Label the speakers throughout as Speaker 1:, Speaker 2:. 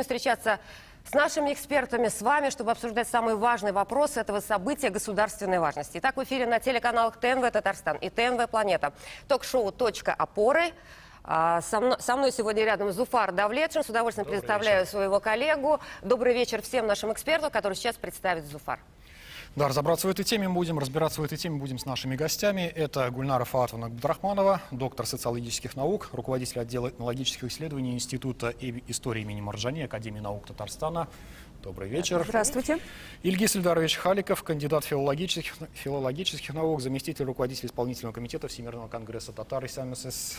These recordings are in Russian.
Speaker 1: Встречаться с нашими экспертами, с вами, чтобы обсуждать самые важные вопросы этого события государственной важности. Итак, в эфире на телеканалах ТНВ Татарстан и ТНВ Планета. Ток-шоу «Точка опоры». Со мной сегодня рядом Зуфар Давлетшин. С удовольствием представляю своего коллегу. Добрый вечер всем нашим экспертам, которые сейчас представит Зуфар.
Speaker 2: Да, разбираться в этой теме будем с нашими гостями. Это Гульнара Фаатовна Абдрахманова, доктор социологических наук, руководитель отдела этнологических исследований Института истории имени Марджани, Академии наук Татарстана. Добрый вечер.
Speaker 3: Здравствуйте.
Speaker 2: Ильгиз Ильдарович Халиков, кандидат филологических наук, заместитель руководителя исполнительного комитета Всемирного конгресса татар ИСАМСС.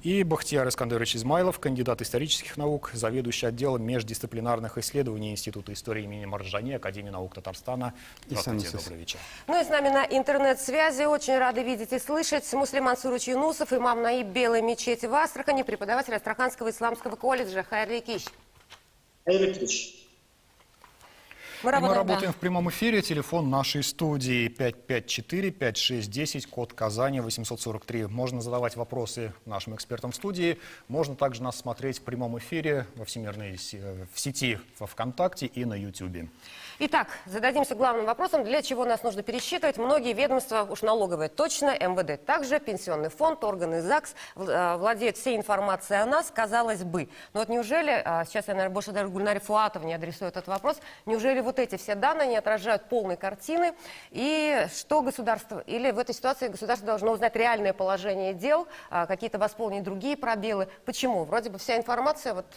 Speaker 2: И Бахтияр Искандерович Измайлов, кандидат исторических наук, заведующий отделом междисциплинарных исследований Института истории имени Марджани, Академии наук Татарстана. Здравствуйте, добрый вечер.
Speaker 1: Ну и с нами на интернет-связи очень рады видеть и слышать Муслим Мансурович Юнусов, имам Наиб Белой мечети в Астрахани, преподаватель Астраханского исламского колледжа. Хайрлы киш.
Speaker 2: Мы работаем в прямом эфире. Телефон нашей студии 554-5610, код Казани 843. Можно задавать вопросы нашим экспертам в студии. Можно также нас смотреть в прямом эфире в сети во ВКонтакте и на Ютубе.
Speaker 1: Итак, зададимся главным вопросом, для чего нас нужно пересчитывать. Многие ведомства, уж налоговые точно, МВД также, пенсионный фонд, органы ЗАГС владеют всей информацией о нас, казалось бы. Но вот неужели, сейчас я, наверное, больше даже Гульнаре Фуатовне адресую этот вопрос, неужели вот эти все данные не отражают полной картины? И что государство, или в этой ситуации государство должно узнать реальное положение дел, какие-то восполнить другие пробелы? Почему? Вроде бы вся информация вот,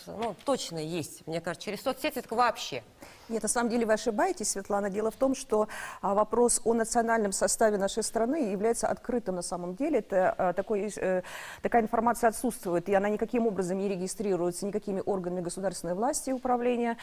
Speaker 1: точно есть, мне кажется, через соцсети так вообще.
Speaker 3: Нет, на самом деле вы ошибаетесь, Светлана. Дело в том, что вопрос о национальном составе нашей страны является открытым на самом деле. Это такая информация отсутствует, и она никаким образом не регистрируется никакими органами государственной власти и управления.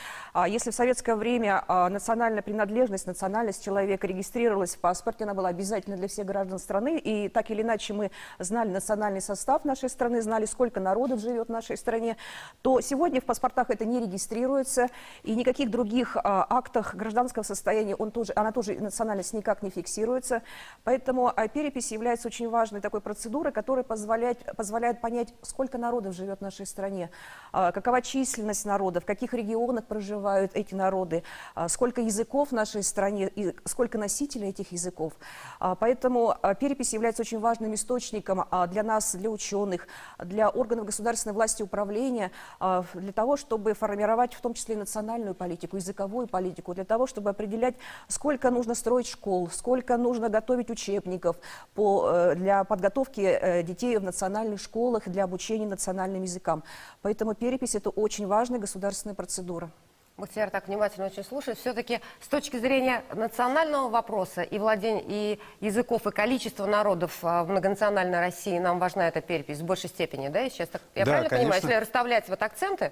Speaker 3: Если в советское время национальная принадлежность, национальность человека регистрировалась в паспорте, она была обязательна для всех граждан страны, и так или иначе мы знали национальный состав нашей страны, знали, сколько народов живет в нашей стране, то сегодня в паспортах это не регистрируется, и никаких других актах гражданского состояния она тоже национальность никак не фиксируется. Поэтому перепись является очень важной такой процедурой, которая позволяет понять, сколько народов живет в нашей стране, какова численность народов, в каких регионах проживают эти народы, сколько языков в нашей стране и сколько носителей этих языков. Поэтому перепись является очень важным источником для нас, для ученых, для органов государственной власти и управления, для того, чтобы формировать в том числе и национальную политику, языковую политику, для того, чтобы определять, сколько нужно строить школ, сколько нужно готовить учебников для подготовки детей в национальных школах, для обучения национальным языкам. Поэтому перепись – это очень важная государственная процедура.
Speaker 1: Бахтияр так внимательно очень слушает. Все-таки с точки зрения национального вопроса и владения и языков, и количества народов в многонациональной России нам важна эта перепись в большей степени, да? Сейчас так, я правильно понимаю, если расставлять вот акценты?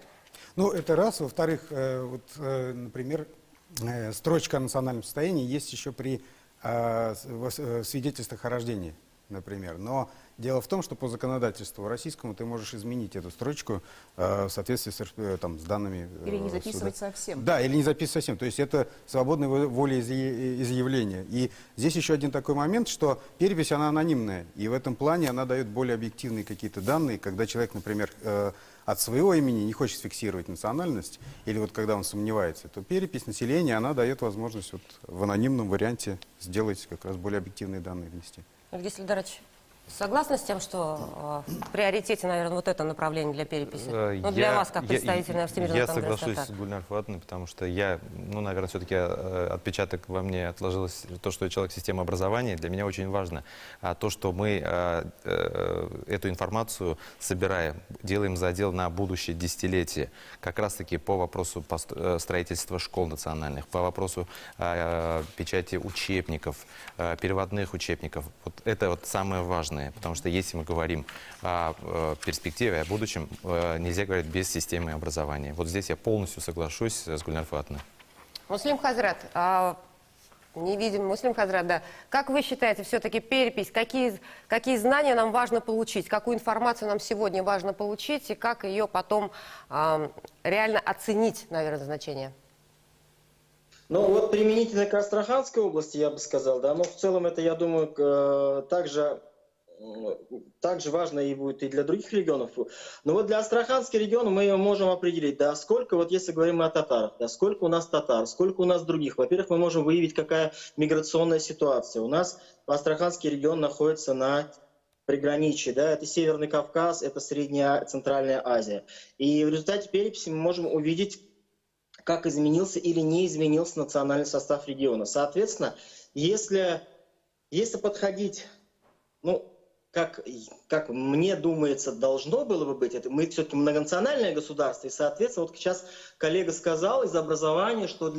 Speaker 4: Ну, это раз. Во-вторых, например, строчка о национальном состоянии есть еще при свидетельствах о рождении, например. Но дело в том, что по законодательству российскому ты можешь изменить эту строчку в соответствии с данными
Speaker 3: Или не записывать совсем.
Speaker 4: Да, или не записывать совсем. То есть это свободная волеизъявления. И здесь еще один такой момент, что перепись, она анонимная. И в этом плане она дает более объективные какие-то данные, когда человек, например, от своего имени не хочет фиксировать национальность, или вот когда он сомневается, то перепись населения, она дает возможность вот в анонимном варианте сделать как раз более объективные данные внести.
Speaker 1: Ильгиз Ильдарович, согласны с тем, что в приоритете, наверное, вот это направление для переписи? Для вас, как представителя Всемирного конгресса.
Speaker 5: Я соглашусь с Гульнарой Фуатовной, потому что наверное, все-таки отпечаток во мне отложилось то, что я человек системы образования. Для меня очень важно то, что мы эту информацию собираем, делаем задел на будущее десятилетие, как раз-таки по вопросу строительства школ национальных, по вопросу печати учебников, переводных учебников. Вот это вот самое важное. Потому что если мы говорим о перспективе, о будущем, нельзя говорить без системы образования. Вот здесь я полностью соглашусь с Гульнарой Фуатовной.
Speaker 1: Муслим Хазрат, не видим Муслим Хазрат, да. Как вы считаете, все-таки перепись, какие знания нам важно получить, какую информацию нам сегодня важно получить и как ее потом реально оценить, наверное, значение?
Speaker 6: Ну вот применительно к Астраханской области, я бы сказал, да, но в целом это, я думаю, также также важно и будет и для других регионов. Но вот для Астраханского региона мы можем определить, да, сколько, вот если говорим о татарах, да, сколько у нас татар, сколько у нас других. Во-первых, мы можем выявить, какая миграционная ситуация. У нас Астраханский регион находится на приграничье, да, это Северный Кавказ, это Средняя, Центральная Азия. И в результате переписи мы можем увидеть, как изменился или не изменился национальный состав региона. Соответственно, если подходить, ну, как мне думается, должно было бы быть, это мы все-таки многонациональное государство, и, соответственно, вот сейчас коллега сказал из образования, что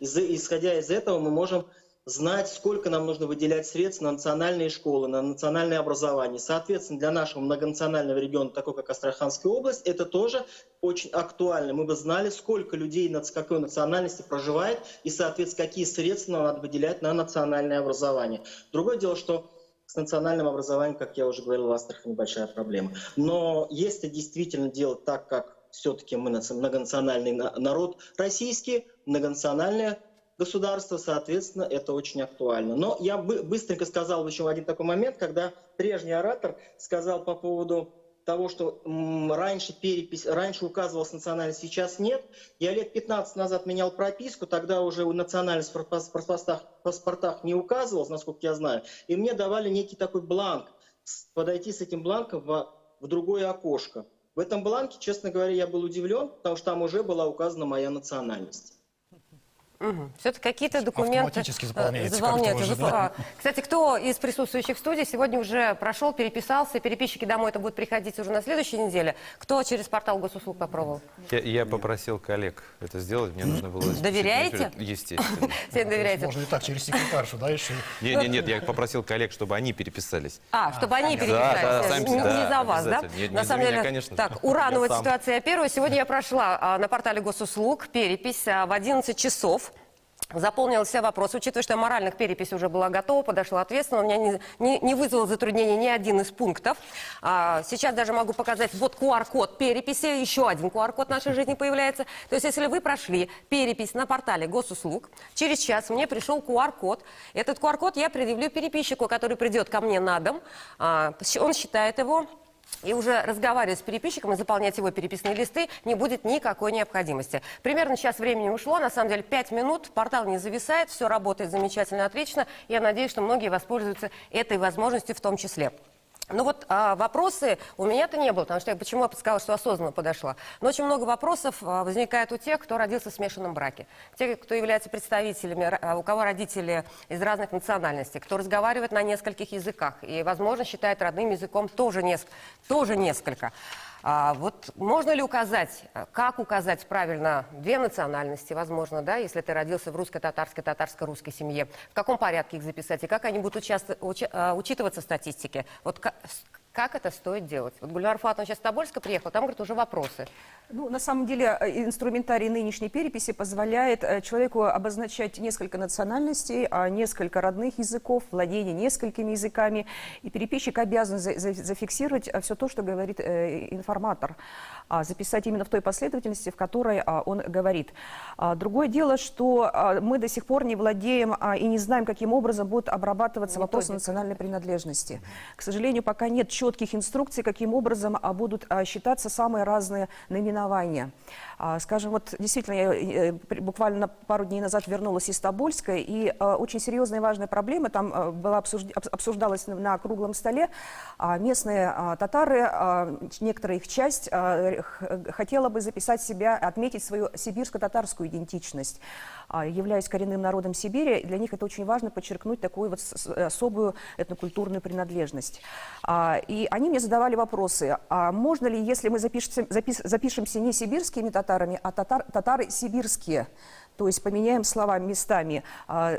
Speaker 6: исходя из этого мы можем знать, сколько нам нужно выделять средств на национальные школы, на национальное образование. Соответственно, для нашего многонационального региона, такого как Астраханская область, это тоже очень актуально. Мы бы знали, сколько людей с какой национальности проживает, и, соответственно, какие средства нам надо выделять на национальное образование. Другое дело, что с национальным образованием, как я уже говорил, в Астрахани большая проблема. Но если действительно делать так, как все-таки мы многонациональный народ российский, многонациональное государство, соответственно, это очень актуально. Но я быстренько сказал еще один такой момент, когда прежний оратор сказал по поводу того, что раньше указывалась национальность, сейчас нет. Я лет 15 назад менял прописку, тогда уже национальность в паспортах не указывалась, насколько я знаю, и мне давали некий такой бланк, подойти с этим бланком в другое окошко. В этом бланке, честно говоря, я был удивлен, потому что там уже была указана моя национальность.
Speaker 1: Все-таки какие-то документы
Speaker 2: Автоматически заполняется.
Speaker 1: Кстати, кто из присутствующих в студии сегодня уже прошел, переписался, переписчики домой это будут приходить уже на следующей неделе? Кто через портал госуслуг попробовал?
Speaker 5: Я попросил коллег это сделать, мне нужно было...
Speaker 1: Доверяете?
Speaker 5: Естественно.
Speaker 1: Всем доверяете?
Speaker 2: Можно и так, через секретаршу, да, еще.
Speaker 5: Нет, я попросил коллег, чтобы они переписались.
Speaker 1: Чтобы они
Speaker 5: Да,
Speaker 1: переписались.
Speaker 5: сами,
Speaker 1: Не
Speaker 5: да,
Speaker 1: за вас, да?
Speaker 5: обязательно. Не
Speaker 1: На
Speaker 5: за
Speaker 1: самом
Speaker 5: меня,
Speaker 1: деле,
Speaker 5: конечно.
Speaker 1: так, урановая
Speaker 5: Я сам.
Speaker 1: ситуация первая. Сегодня я прошла на портале госуслуг перепись в 11 часов. Заполнила все вопросы, учитывая, что я моральных перепись уже была готова, подошла ответственно, у меня не вызвал затруднений ни один из пунктов. Сейчас даже могу показать, вот QR-код переписи, еще один QR-код в нашей жизни появляется. То есть, если вы прошли перепись на портале госуслуг, через час мне пришел QR-код. Этот QR-код я предъявлю переписчику, который придет ко мне на дом, он считает его. И уже разговаривать с переписчиком и заполнять его переписные листы не будет никакой необходимости. Примерно час времени ушло, на самом деле 5 минут, портал не зависает, все работает замечательно, отлично. Я надеюсь, что многие воспользуются этой возможностью в том числе. Ну вот вопросы у меня-то не было, потому что почему я сказала, что осознанно подошла. Но очень много вопросов возникает у тех, кто родился в смешанном браке. Те, кто являются представителями, у кого родители из разных национальностей, кто разговаривает на нескольких языках и, возможно, считает родным языком тоже несколько. Вот можно ли указать, как указать правильно две национальности, возможно, да, если ты родился в русско-татарской, татарско-русской семье, в каком порядке их записать и как они будут учитываться в статистике? Вот как это стоит делать? Вот Гульнар Фуатовна сейчас с Тобольска приехала, там, говорит, уже вопросы.
Speaker 3: Ну, на самом деле, инструментарий нынешней переписи позволяет человеку обозначать несколько национальностей, несколько родных языков, владение несколькими языками. И переписчик обязан зафиксировать все то, что говорит информатор, записать именно в той последовательности, в которой он говорит. Другое дело, что мы до сих пор не владеем и не знаем, каким образом будут обрабатываться вопросы национальной принадлежности. К сожалению, пока нет четких инструкций, каким образом будут считаться самые разные наименования. Скажем, вот действительно, я буквально пару дней назад вернулась из Тобольска, и очень серьезная и важная проблема там обсуждалась на круглом столе. Местные татары, некоторая их часть, хотела бы записать себя, отметить свою сибирско-татарскую идентичность. Являясь коренным народом Сибири, для них это очень важно подчеркнуть такую вот особую этнокультурную принадлежность. И они мне задавали вопросы, можно ли, если мы запишемся не сибирскими татарами, а татары сибирские, то есть поменяем слова местами,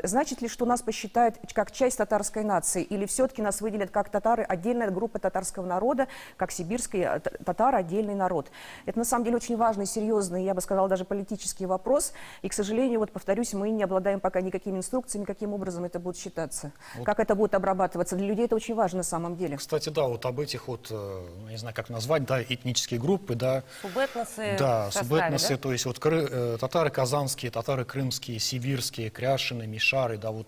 Speaker 3: значит ли, что нас посчитают как часть татарской нации, или все-таки нас выделят как татары, отдельная группа татарского народа, как сибирские татары, отдельный народ? Это на самом деле очень важный, серьезный, я бы сказала, даже политический вопрос, и, к сожалению, вот повторюсь, мы не обладаем пока никакими инструкциями, каким образом это будет считаться, как это будет обрабатываться. Для людей это очень важно на самом деле.
Speaker 2: Кстати, да, вот об этих вот, не знаю, как назвать, да, этнические группы, да.
Speaker 1: Субэтносы.
Speaker 2: Да,
Speaker 1: в составе,
Speaker 2: субэтносы,
Speaker 1: да?
Speaker 2: то есть вот татары казанские, татары крымские, сибирские, кряшины, мишары, да, вот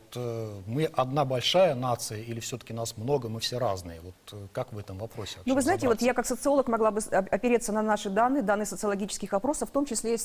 Speaker 2: мы одна большая нация или все-таки нас много, мы все разные? Вот как в этом вопросе вообще
Speaker 3: Ну, вы знаете, вот
Speaker 2: разобраться?
Speaker 3: я как социолог могла бы опереться на наши данные социологических опросов, в том числе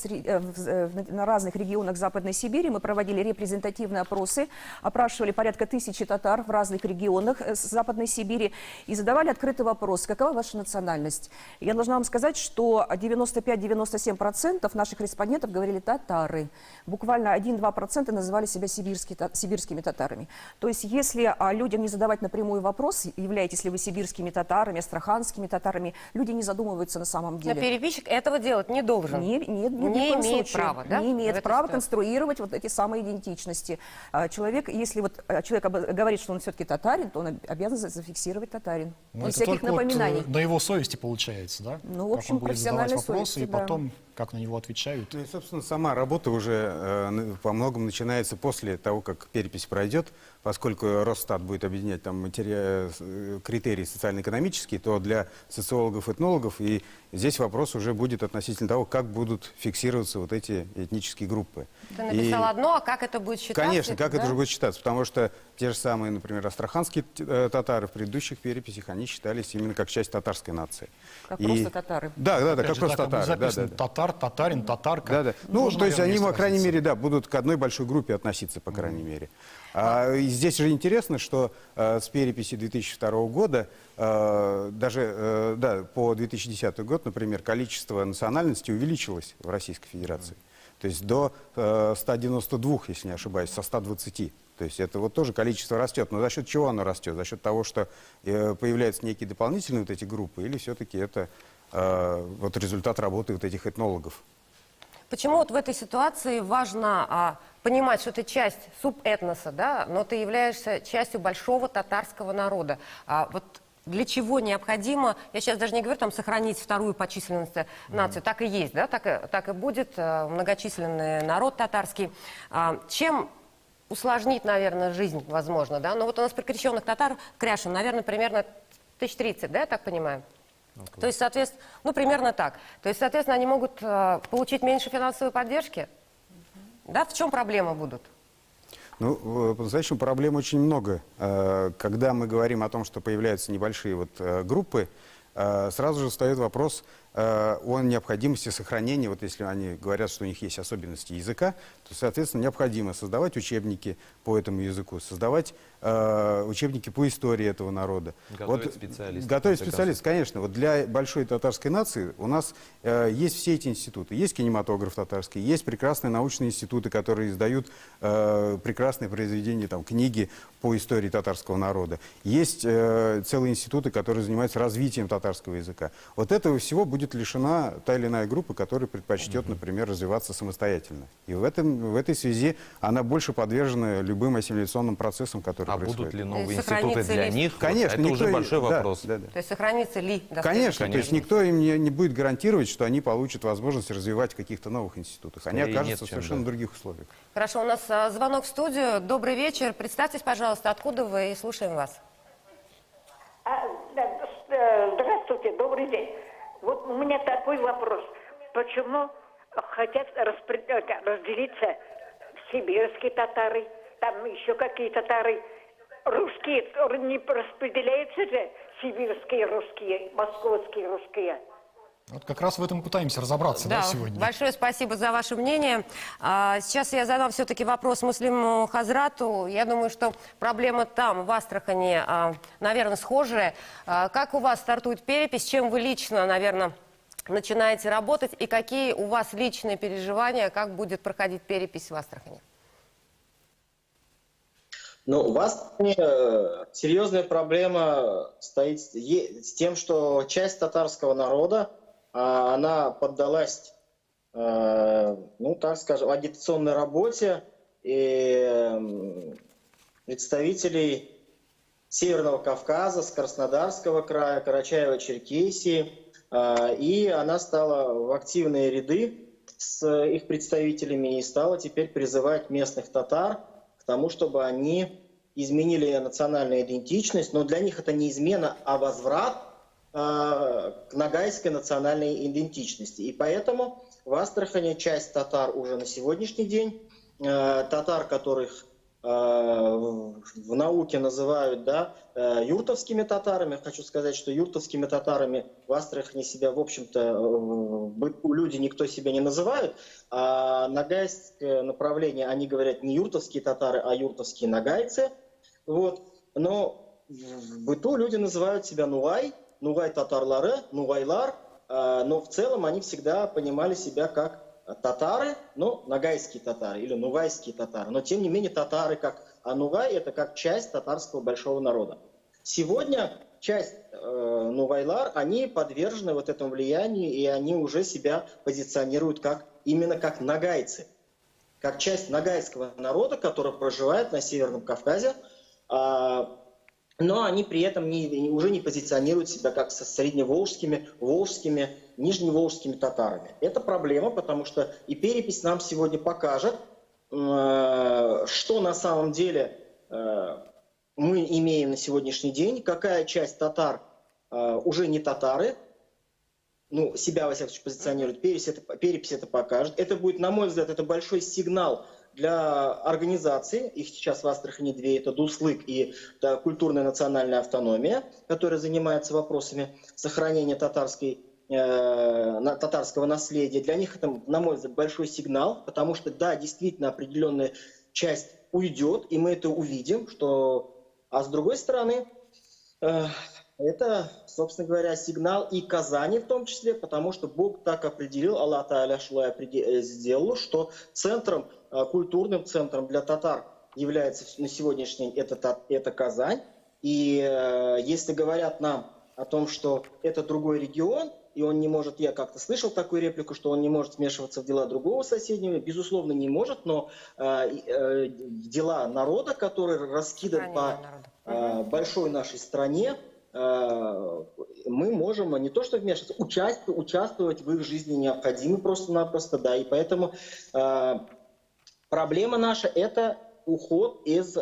Speaker 3: на разных регионах Западной Сибири. Мы проводили репрезентативные опросы, опрашивали порядка 1000 татар в разных регионах Западной Сибири и задавали открытый вопрос: какова ваша национальность? Я должна вам сказать, что 95-97% наших респондентов говорили татары. Буквально 1-2% называли себя сибирскими татарами. То есть если людям не задавать напрямую вопрос, являетесь ли вы сибирскими татарами, астраханскими татарами, люди не задумываются на самом
Speaker 1: Но
Speaker 3: деле.
Speaker 1: переписчик этого делать не должен.
Speaker 3: Не
Speaker 1: имеет
Speaker 3: имеет
Speaker 1: права, да,
Speaker 3: Не
Speaker 1: в
Speaker 3: имеет
Speaker 1: этой
Speaker 3: права
Speaker 1: ситуации?
Speaker 3: конструировать вот эти самые идентичности. Человек, если вот человек говорит, что он все-таки татарин, то он обязан зафиксировать татарин.
Speaker 2: Ну,
Speaker 3: Без
Speaker 2: это
Speaker 3: всяких
Speaker 2: только вот,
Speaker 3: напоминаний.
Speaker 2: на его совести получается, да?
Speaker 3: Ну, в
Speaker 2: Как
Speaker 3: общем,
Speaker 2: он будет задавать
Speaker 3: профессиональной
Speaker 2: вопросы,
Speaker 3: совести,
Speaker 2: и
Speaker 3: да.
Speaker 2: потом, как на него отвечают.
Speaker 4: Ну и, собственно, сама работа уже по многому начинается после того, как перепись пройдет, поскольку Росстат будет объединять там критерии социально-экономические, то для социологов, этнологов, и здесь вопрос уже будет относительно того, как будут фиксироваться вот эти этнические группы.
Speaker 1: Ты написал одно, а как это будет считаться?
Speaker 4: Конечно, как
Speaker 1: да?
Speaker 4: это же будет считаться, потому что те же самые, например, астраханские татары в предыдущих переписях, они считались именно как часть татарской нации.
Speaker 3: Как просто татары.
Speaker 4: Да, да, да,
Speaker 2: Опять
Speaker 4: как
Speaker 2: же,
Speaker 4: просто
Speaker 2: так и будет
Speaker 4: татары. Да,
Speaker 2: записано:
Speaker 4: да, да.
Speaker 2: татар, татарин, татарка.
Speaker 4: Да, да. Ну,
Speaker 2: Тоже,
Speaker 4: то есть
Speaker 2: наверное,
Speaker 4: они, по крайней
Speaker 2: разница.
Speaker 4: мере, да, будут к одной большой группе относиться, по крайней мере. И здесь же интересно, что с переписи 2002 года, даже да, по 2010 год, например, количество национальностей увеличилось в Российской Федерации. То есть до 192, если не ошибаюсь, со 120. То есть это вот тоже количество растет. Но за счет чего оно растет? За счет того, что появляются некие дополнительные вот эти группы, или все-таки это вот результат работы вот этих этнологов?
Speaker 1: Почему вот в этой ситуации важно понимать, что ты часть субэтноса, да, но ты являешься частью большого татарского народа? Вот для чего необходимо, я сейчас даже не говорю там сохранить вторую по численности нацию, так и есть, да, так и будет многочисленный народ татарский. Чем усложнить, наверное, жизнь, возможно, да? Но вот у нас прикрещенных татар, кряшин, наверное, примерно 1030, да, я так понимаю? То есть, соответственно, ну, примерно так. То есть, соответственно, они могут получить меньше финансовой поддержки? Да, в чем проблемы будут?
Speaker 4: Ну, по-настоящему проблем очень много. Когда мы говорим о том, что появляются небольшие вот группы, сразу же встает вопрос о необходимости сохранения, вот если они говорят, что у них есть особенности языка, то, соответственно, необходимо создавать учебники по этому языку, создавать учебники по истории этого народа.
Speaker 5: Готовить специалистов.
Speaker 4: Готовить специалистов, конечно. Вот для большой татарской нации у нас есть все эти институты. Есть кинематограф татарский, есть прекрасные научные институты, которые издают прекрасные произведения, там, книги по истории татарского народа. Есть целые институты, которые занимаются развитием татарского языка. Вот этого всего будет лишена та или иная группа, которая предпочтет, например, развиваться самостоятельно. И в этой связи она больше подвержена любым ассимиляционным процессам, которые происходят.
Speaker 5: Будут ли новые
Speaker 1: есть
Speaker 5: институты
Speaker 1: сохранится
Speaker 5: для
Speaker 1: ли-
Speaker 5: них?
Speaker 4: Конечно,
Speaker 5: это уже
Speaker 4: никто-
Speaker 5: большой
Speaker 4: да,
Speaker 5: вопрос.
Speaker 4: да, да.
Speaker 1: То есть сохранится ли? до
Speaker 4: Конечно,
Speaker 1: следующего
Speaker 4: то есть
Speaker 1: времени?
Speaker 4: никто им не будет гарантировать, что они получат возможность развивать в каких-то новых институтах. Они
Speaker 5: Скорее
Speaker 4: окажутся
Speaker 5: нет,
Speaker 4: в
Speaker 5: чем
Speaker 4: совершенно
Speaker 5: да.
Speaker 4: других условиях.
Speaker 1: Хорошо, у нас звонок в студию. Добрый вечер. Представьтесь, пожалуйста, откуда вы, и слушаем вас.
Speaker 7: Здравствуйте, добрый день. Вот у меня такой вопрос. Почему хотят разделиться сибирские татары, там еще какие татары, русские не распределяются же, сибирские русские, московские русские?
Speaker 2: Вот как раз в этом пытаемся разобраться, да, сегодня.
Speaker 1: Большое спасибо за ваше мнение. Сейчас я задам все-таки вопрос Муслиму Хазрату. Я думаю, что проблема там, в Астрахани, наверное, схожая. Как у вас стартует перепись? Чем вы лично, наверное, начинаете работать? И какие у вас личные переживания, как будет проходить перепись в Астрахани?
Speaker 6: Ну, в Астрахани серьезная проблема стоит с тем, что часть татарского народа, она поддалась, ну, так скажем, агитационной работе, и представителей Северного Кавказа, с Краснодарского края, Карачаево-Черкесии, и она стала в активные ряды с их представителями и стала теперь призывать местных татар к тому, чтобы они изменили национальную идентичность, но для них это не измена, а возврат к ногайской национальной идентичности. И поэтому В Астрахани часть татар уже на сегодняшний день, татар, которых в науке называют, да, юртовскими татарами. Хочу сказать, что юртовскими татарами в Астрахани себя, в общем-то, люди никто себя не называют. А нагайское направление, они говорят не юртовские татары, а юртовские нагайцы. Вот. Но в быту люди называют себя нугай татарлары, нугайлар. Но в целом они всегда понимали себя как татары, но нагайские татары или нугайские татары. Но тем не менее татары а нугай это как часть татарского большого народа. Сегодня часть нугайлар, они подвержены вот этому влиянию, и они уже себя позиционируют именно как нагайцы. Как часть нагайского народа, который проживает на Северном Кавказе, но они при этом уже не позиционируют себя как со средневолжскими, волжскими, нижневолжскими татарами. Это проблема, потому что и перепись нам сегодня покажет, что на самом деле мы имеем на сегодняшний день, какая часть татар уже не татары, ну, себя, во всяком случае, позиционируют, перепись это покажет. Это будет, на мой взгляд, это большой сигнал для организации, их сейчас в Астрахани две, это Дуслык и культурная национальная автономия, которая занимается вопросами сохранения татарского наследия. Для них это, на мой взгляд, большой сигнал, потому что, да, действительно, определенная часть уйдет, и мы это увидим, а с другой стороны, это, собственно говоря, сигнал и Казани в том числе, потому что Бог так определил, Аллах Тааля сделал, что культурным центром для татар является на сегодняшний день это Казань. И если говорят нам о том, что это другой регион, и он не может, я как-то слышал такую реплику, что он не может вмешиваться в дела другого соседнего, безусловно, не может, но дела народа, который раскидан по большой нашей стране, мы можем не то что вмешиваться, участвовать в их жизни необходимо просто-напросто, да, и поэтому проблема наша – это уход из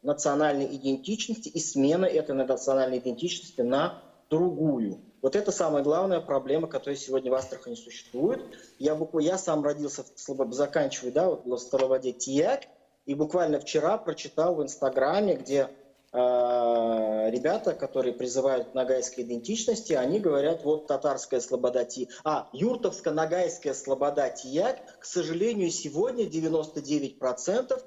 Speaker 6: национальной идентичности и смена этой национальной идентичности на другую. Вот это самая главная проблема, которая сегодня в Астрахани существует. Я сам родился, заканчиваю, да, в Слободе Тияк, и буквально вчера прочитал в Инстаграме, где ребята, которые призывают к нагайской идентичности, они говорят, вот татарская слобода юртовско-нагайская слобода Тияк, к сожалению, сегодня 99%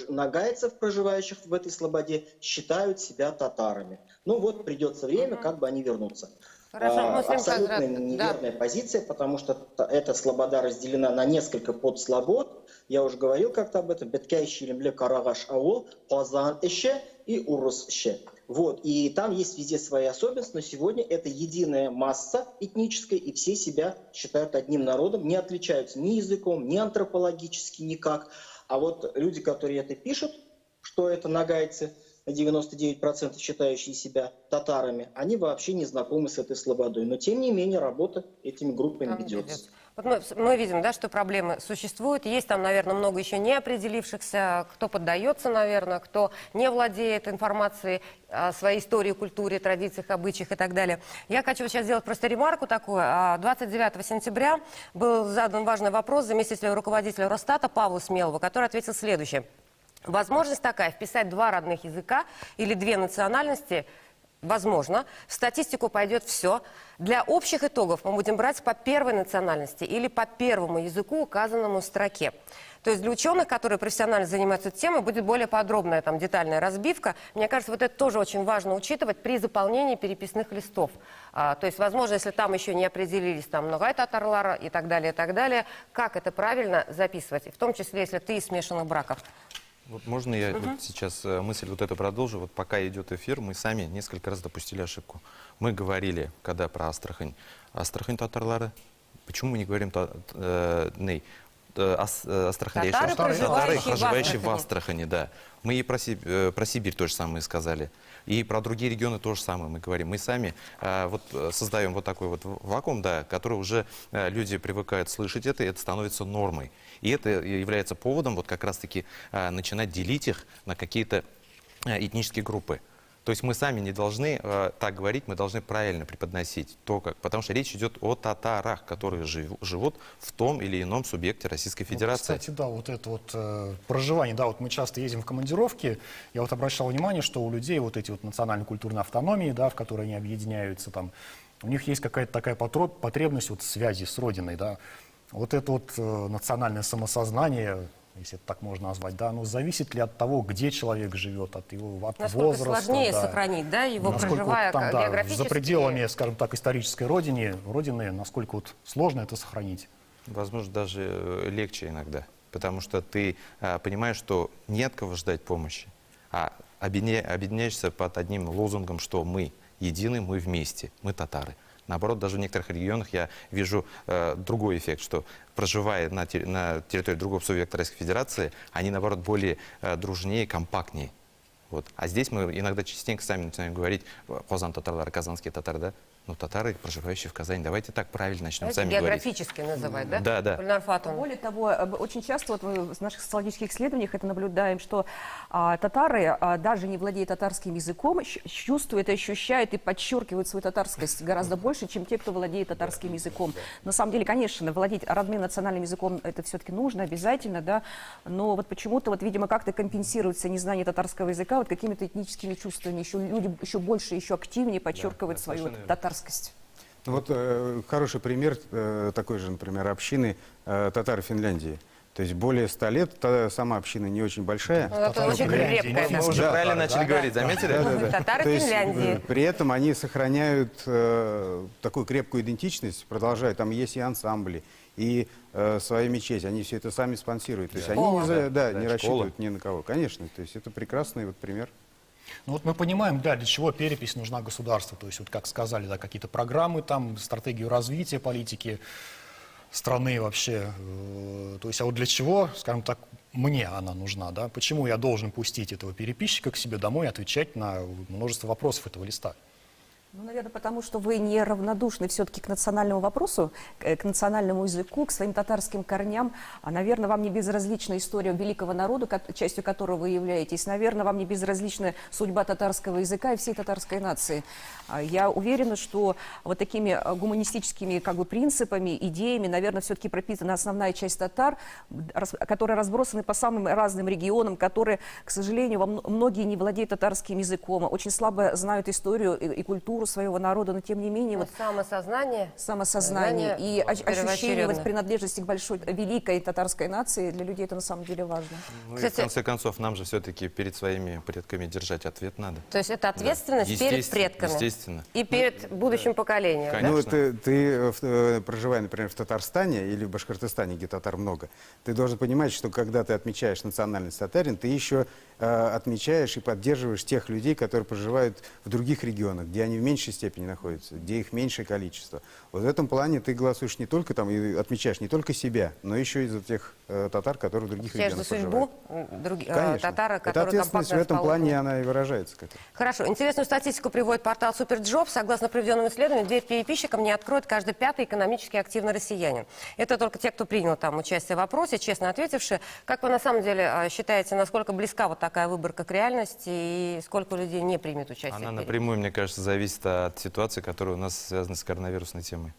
Speaker 6: нагайцев, проживающих в этой слободе, считают себя татарами. Ну вот придется время, как бы они вернутся. Абсолютно неверная позиция, потому что эта слобода разделена на несколько подслобод. Я уже говорил как-то об этом. Беткайщилемле Карагаш Аул, Казан Эше и Урус Эше. Вот. И там есть везде свои особенности, но сегодня это единая масса этническая, и все себя считают одним народом, не отличаются ни языком, ни антропологически, никак. А вот люди, которые это пишут, что это нагайцы, 99% считающие себя татарами, они вообще не знакомы с этой слободой. Но, тем не менее, работа этими группами ведется.
Speaker 1: Вот мы видим, да, что проблемы существуют. Есть там, наверное, много еще не определившихся, кто поддается, наверное, кто не владеет информацией о своей истории, культуре, традициях, обычаях и так далее. Я хочу сейчас сделать просто ремарку такую. 29 сентября был задан важный вопрос заместителю руководителя Росстата Павлу Смелову, который ответил следующее. Возможность такая, вписать два родных языка или две национальности, возможно. В статистику пойдет все. Для общих итогов мы будем брать по первой национальности или по первому языку, указанному в строке. То есть для ученых, которые профессионально занимаются этой темой, будет более подробная, детальная разбивка. Мне кажется, вот это тоже очень важно учитывать при заполнении переписных листов. То есть, возможно, если там еще не определились ногай татарлара и так далее, как это правильно записывать, в том числе, если ты из смешанных браков.
Speaker 5: Вот можно я сейчас мысль вот эту продолжу? Вот пока идет эфир, мы сами несколько раз допустили ошибку. Мы говорили, когда про Астрахань татарлары, почему мы не говорим Астрахань, татары, проживающие в Астрахани, да. Мы и про Сибирь то же самое сказали. И про другие регионы то же самое мы говорим. Мы сами создаем вот такой вот вакуум, да, который уже люди привыкают слышать это, и это становится нормой. И это является поводом вот как раз-таки начинать делить их на какие-то этнические группы. То есть мы сами не должны так говорить, мы должны правильно преподносить то, как, потому что речь идет о татарах, которые живут в том или ином субъекте Российской Федерации.
Speaker 2: Вот, кстати, да, вот это вот проживание, да, вот мы часто ездим в командировки, я вот обращал внимание, что у людей вот эти вот национально-культурные автономии, да, в которые они объединяются, там, у них есть какая-то такая потребность вот связи с родиной, да, вот это вот национальное самосознание, если это так можно назвать, да, оно зависит ли от того, где человек живет, от его от
Speaker 1: Насколько
Speaker 2: возраста,
Speaker 1: сложнее
Speaker 2: да.
Speaker 1: сохранить, да, его
Speaker 2: Насколько
Speaker 1: проживая
Speaker 2: вот там, да,
Speaker 1: географически.
Speaker 2: за пределами, скажем так, исторической родины, насколько вот сложно это сохранить.
Speaker 5: Возможно, даже легче иногда, потому что ты понимаешь, что не от кого ждать помощи, а объединяешься под одним лозунгом, что мы едины, мы вместе, мы татары. Наоборот, даже в некоторых регионах я вижу другой эффект, что проживая на территории другого субъекта Российской Федерации, они, наоборот, более дружнее, компактнее. Вот. А здесь мы иногда частенько сами начинаем говорить «Казан татарлары», «казанские татары», да? Ну, татары, проживающие в Казани. Давайте так правильно начнем
Speaker 1: Давайте
Speaker 5: сами говорить.
Speaker 1: географически называть, да?
Speaker 5: Да, да.
Speaker 1: Гульнар Фатовна.
Speaker 3: Более того, очень часто вот мы в наших социологических исследованиях это наблюдаем, что татары, даже не владея татарским языком, чувствуют, ощущают и подчеркивают свою татарскость гораздо больше, чем те, кто владеет татарским языком. На самом деле, конечно, владеть родным национальным языком это все-таки нужно, обязательно, да, но вот почему-то, вот, видимо, как-то компенсируется незнание татарского языка вот какими-то этническими чувствами. Еще люди еще больше, еще активнее подчеркивают свою татарскость.
Speaker 4: Ну вот хороший пример такой же, например, общины татар Финляндии. То есть более 100 лет, сама община не очень большая.
Speaker 1: Ну, это очень крепкая.
Speaker 5: Мы уже правильно начали говорить, заметили?
Speaker 1: Татары
Speaker 4: То есть,
Speaker 1: Финляндии.
Speaker 4: при этом они сохраняют такую крепкую идентичность, продолжают. Там есть и ансамбли, и своя мечеть. Они все это сами спонсируют. То есть они не рассчитывают ни на кого. Конечно, то есть это прекрасный вот пример.
Speaker 2: Ну вот мы понимаем, да, для чего перепись нужна государству. То есть, вот как сказали, да, какие-то программы, там, стратегию развития политики страны вообще. То есть, а вот для чего, скажем так, мне она нужна, да? Почему я должен пустить этого переписчика к себе домой и отвечать на множество вопросов этого листа?
Speaker 3: Ну, наверное, потому что вы не равнодушны все-таки к национальному вопросу, к национальному языку, к своим татарским корням. А, наверное, вам не безразлична история великого народа, частью которого вы являетесь. Наверное, вам не безразлична судьба татарского языка и всей татарской нации. Я уверена, что вот такими гуманистическими как бы принципами, идеями, наверное, все-таки пропитана основная часть татар, которые разбросаны по самым разным регионам, которые, к сожалению, многие не владеют татарским языком, очень слабо знают историю и культуру своего народа, но тем не менее вот
Speaker 1: Самосознание
Speaker 3: и ощущение вот
Speaker 1: первоочередно.
Speaker 3: принадлежности к большой, великой татарской нации для людей это на самом деле важно.
Speaker 5: Ну, и в
Speaker 1: Кстати,
Speaker 5: конце концов, нам же все-таки перед своими предками держать ответ надо.
Speaker 1: То есть это ответственность перед
Speaker 5: Естественно,
Speaker 1: предками
Speaker 5: естественно.
Speaker 1: и перед будущим поколением.
Speaker 5: Конечно.
Speaker 4: Ну, ты проживая, например, в Татарстане или в Башкортостане, где татар много, ты должен понимать, что когда ты отмечаешь национальность татарин, ты еще отмечаешь и поддерживаешь тех людей, которые проживают в других регионах, где они в меньшей степени находятся, где их меньшее количество. Вот в этом плане ты голосуешь не только там и отмечаешь не только себя, но еще и за тех татар, которые в других
Speaker 1: Отвечаешь за
Speaker 4: регионах
Speaker 1: судьбу
Speaker 4: проживают. Конечно.
Speaker 1: татар,
Speaker 4: Эта
Speaker 1: которые
Speaker 4: ответственность в
Speaker 1: компактно
Speaker 4: этом
Speaker 1: расположены.
Speaker 4: плане она и выражается.
Speaker 1: Хорошо. Интересную статистику приводит портал Суперджоп. Согласно проведенному исследованию, дверь переписчикам не откроет каждый пятый экономически активный россиянин. Это только те, кто принял там участие в опросе, честно ответившие. Как вы на самом деле считаете, насколько близка вот такая выборка к реальности и сколько людей не примет участие
Speaker 5: Она
Speaker 1: в переписи?
Speaker 5: напрямую, мне кажется, зависит от ситуации, которая у нас связана с коронавирусной темой.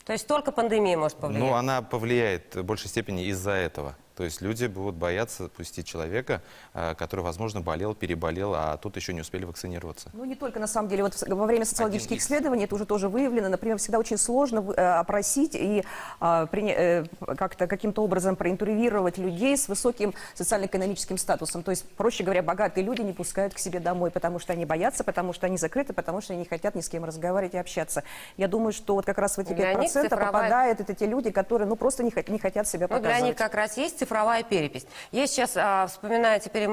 Speaker 1: То есть только пандемия может повлиять?
Speaker 5: Ну, она повлияет в большей степени из-за этого. То есть люди будут бояться пустить человека, который, возможно, болел, переболел, а тут еще не успели вакцинироваться.
Speaker 3: Ну, не только, на самом деле, вот во время социологических
Speaker 5: Один из.
Speaker 3: исследований это уже тоже выявлено. Например, всегда очень сложно опросить и как-то каким-то образом проинтервьюировать людей с высоким социально-экономическим статусом. То есть, проще говоря, богатые люди не пускают к себе домой, потому что они боятся, потому что они закрыты, потому что они не хотят ни с кем разговаривать и общаться. Я думаю, что вот как раз в эти
Speaker 1: Для них
Speaker 3: 5%
Speaker 1: цифровая-
Speaker 3: попадают это те люди, которые, ну, просто не хотят себя
Speaker 1: Ну, для
Speaker 3: показывать.
Speaker 1: них как раз есть цифровая перепись. Я сейчас вспоминаю теперь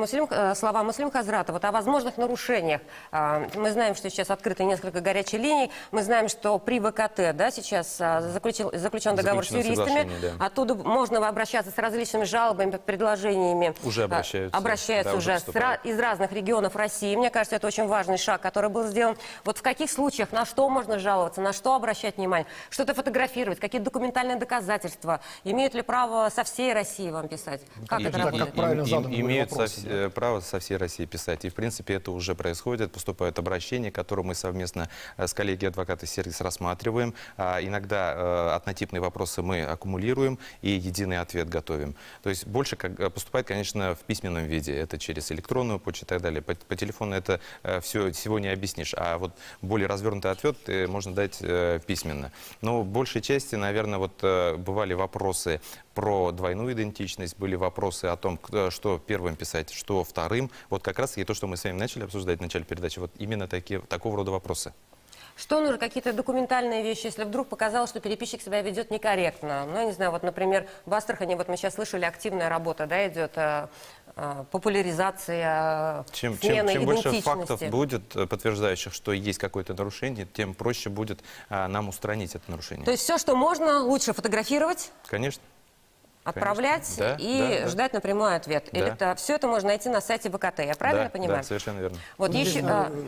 Speaker 1: слова Муслим Хазрата вот о возможных нарушениях. Мы знаем, что сейчас открыто несколько горячих линий. Мы знаем, что при ВКТ сейчас заключен договор с
Speaker 5: Заключено
Speaker 1: юристами.
Speaker 5: соглашение, да.
Speaker 1: Оттуда можно обращаться с различными жалобами, предложениями.
Speaker 5: Уже обращаются.
Speaker 1: Обращаются
Speaker 5: Да,
Speaker 1: уже
Speaker 5: поступают.
Speaker 1: из разных регионов России. Мне кажется, это очень важный шаг, который был сделан. Вот в каких случаях, на что можно жаловаться, на что обращать внимание, что-то фотографировать, какие документальные доказательства, имеют ли право со всей России вообще вам писать? Как
Speaker 5: И-
Speaker 1: это
Speaker 5: и-
Speaker 1: работает?
Speaker 2: Как правильно задан был
Speaker 5: имеют
Speaker 2: вопрос,
Speaker 5: право со всей России писать. И, в принципе, это уже происходит. Поступают обращения, которые мы совместно с коллегией адвокаты сервис рассматриваем. Иногда однотипные вопросы мы аккумулируем и единый ответ готовим. То есть больше поступает, конечно, в письменном виде. Это через электронную почту и так далее. По телефону это всего не объяснишь. А вот более развернутый ответ можно дать письменно. Но в большей части, наверное, вот бывали вопросы про двойную идентичность, были вопросы о том, что первым писать, что вторым. Вот как раз и то, что мы с вами начали обсуждать в начале передачи, вот именно такого рода вопросы.
Speaker 1: Что нужно, какие-то документальные вещи, если вдруг показалось, что переписчик себя ведет некорректно? Ну, я не знаю, вот, например, в Астрахани, вот мы сейчас слышали, активная работа, да, идет, популяризация
Speaker 5: Чем
Speaker 1: смены
Speaker 5: больше
Speaker 1: идентичности.
Speaker 5: фактов будет, подтверждающих, что есть какое-то нарушение, тем проще будет нам устранить это нарушение.
Speaker 1: То есть все, что можно, лучше фотографировать,
Speaker 5: Конечно.
Speaker 1: отправлять
Speaker 5: Да,
Speaker 1: и
Speaker 5: да.
Speaker 1: ждать напрямую ответ.
Speaker 5: Да.
Speaker 1: Или все это можно найти на сайте ВКТ, я правильно
Speaker 5: Да,
Speaker 1: понимаю?
Speaker 5: да, совершенно верно.
Speaker 1: Вот
Speaker 4: Ну,
Speaker 1: еще...
Speaker 4: здесь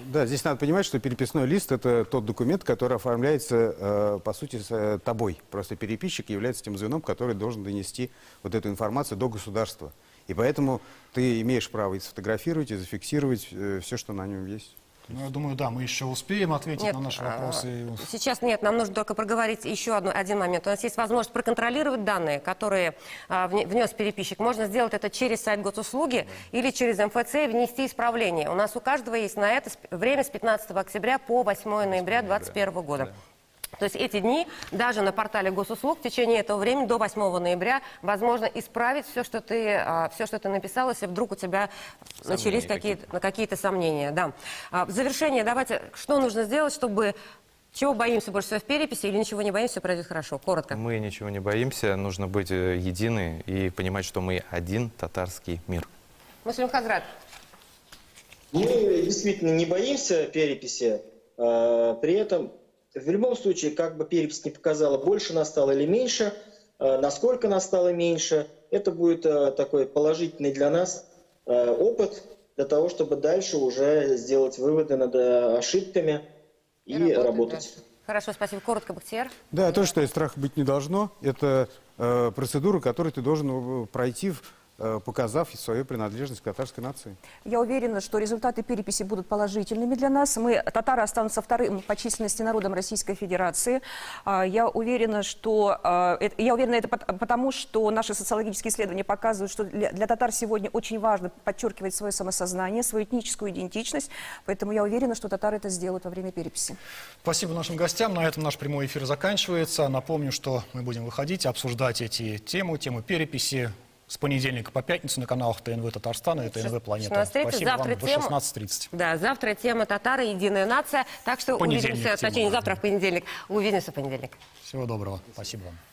Speaker 4: да, здесь надо понимать, что переписной лист – это тот документ, который оформляется, по сути, тобой. Просто переписчик является тем звеном, который должен донести вот эту информацию до государства. И поэтому ты имеешь право и сфотографировать, и зафиксировать все, что на нем есть.
Speaker 2: Ну, я думаю, да, мы еще успеем ответить
Speaker 1: Нет,
Speaker 2: на наши вопросы.
Speaker 1: Сейчас нет, нам нужно только проговорить еще один момент. У нас есть возможность проконтролировать данные, которые внес переписчик. Можно сделать это через сайт госуслуги или через МФЦ и внести исправление. У нас у каждого есть на это время с 15 октября по 8 ноября 2021 года. То есть эти дни даже на портале госуслуг в течение этого времени до 8 ноября возможно исправить все, что ты написал, если вдруг у тебя начались какие-то сомнения. Да. В завершение давайте, что нужно сделать, чтобы... Чего боимся больше всего в переписи или ничего не боимся, все пройдет хорошо? Коротко.
Speaker 5: Мы ничего не боимся, нужно быть едины и понимать, что мы один татарский мир.
Speaker 1: Муслим Хазрат.
Speaker 6: Мы действительно не боимся переписи, при этом в любом случае, как бы перепись не показала, больше нас стало или меньше, насколько нас стало меньше, это будет такой положительный для нас опыт для того, чтобы дальше уже сделать выводы над ошибками и работать.
Speaker 1: Да. Хорошо, спасибо. Коротко, Бахтияр.
Speaker 4: Да, то, что и страха быть не должно, это процедура, которую ты должен пройти, показав свою принадлежность к татарской нации.
Speaker 3: Я уверена, что результаты переписи будут положительными для нас. Татары останутся вторым по численности народом Российской Федерации. Я уверена, это потому, что наши социологические исследования показывают, что для татар сегодня очень важно подчеркивать свое самосознание, свою этническую идентичность. Поэтому я уверена, что татары это сделают во время переписи.
Speaker 2: Спасибо нашим гостям. На этом наш прямой эфир заканчивается. Напомню, что мы будем выходить, обсуждать эти темы переписи с понедельника по пятницу на каналах ТНВ Татарстана и ТНВ Планета.
Speaker 1: 16:30.
Speaker 2: Спасибо
Speaker 1: Завтра
Speaker 2: вам. До
Speaker 1: тема...
Speaker 2: 16:30.
Speaker 1: Да, завтра тема татары, единая нация. Так что
Speaker 2: Понедельник
Speaker 1: увидимся,
Speaker 2: тема,
Speaker 1: точнее, не
Speaker 2: да.
Speaker 1: завтра, в понедельник. Увидимся в понедельник.
Speaker 2: Всего доброго. Спасибо вам.